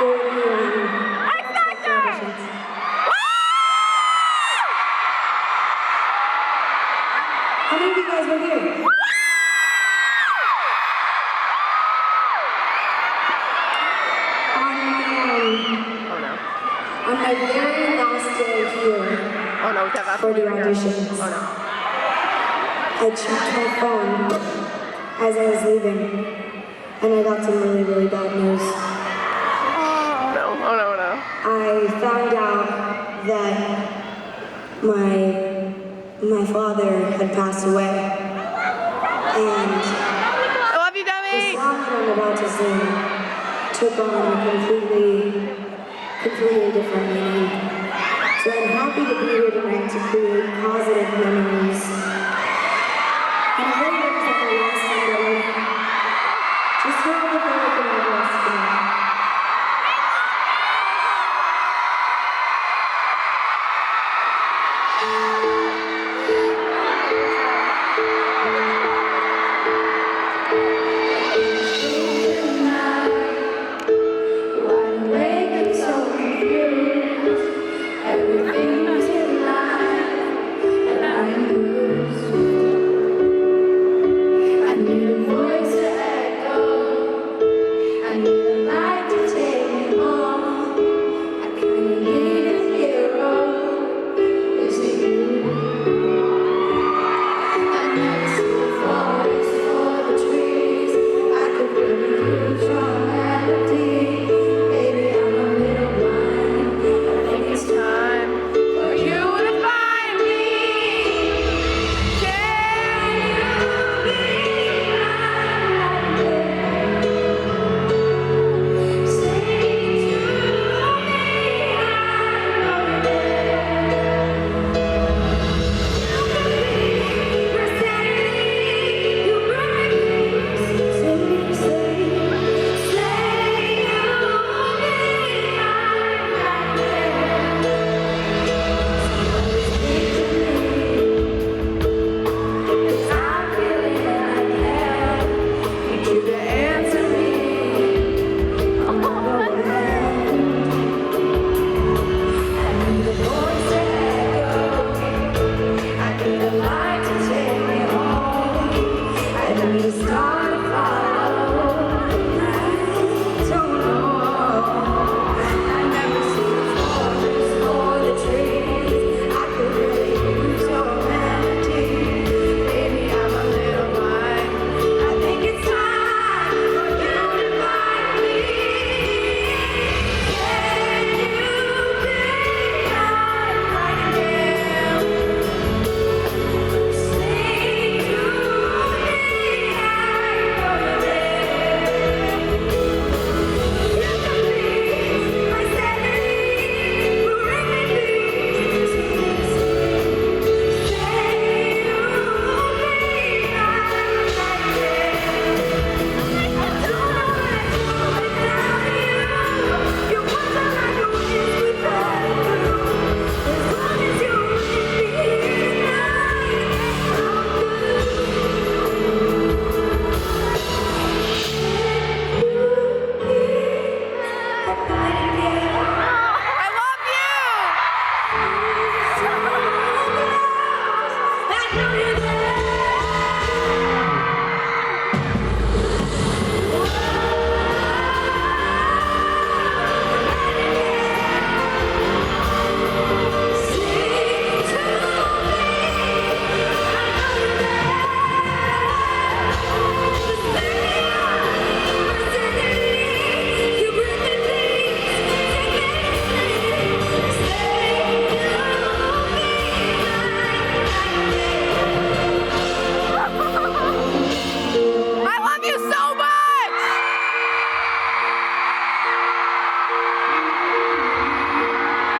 How many of you guys were here? On my very last day here for the auditions, I checked my phone as I was leaving, and I got some really, really bad news. I found out that my father had passed away, and I love you, Demi! the song that I'm about to sing took on a completely different meaning. So I'm happy to be here tonight to create positive memories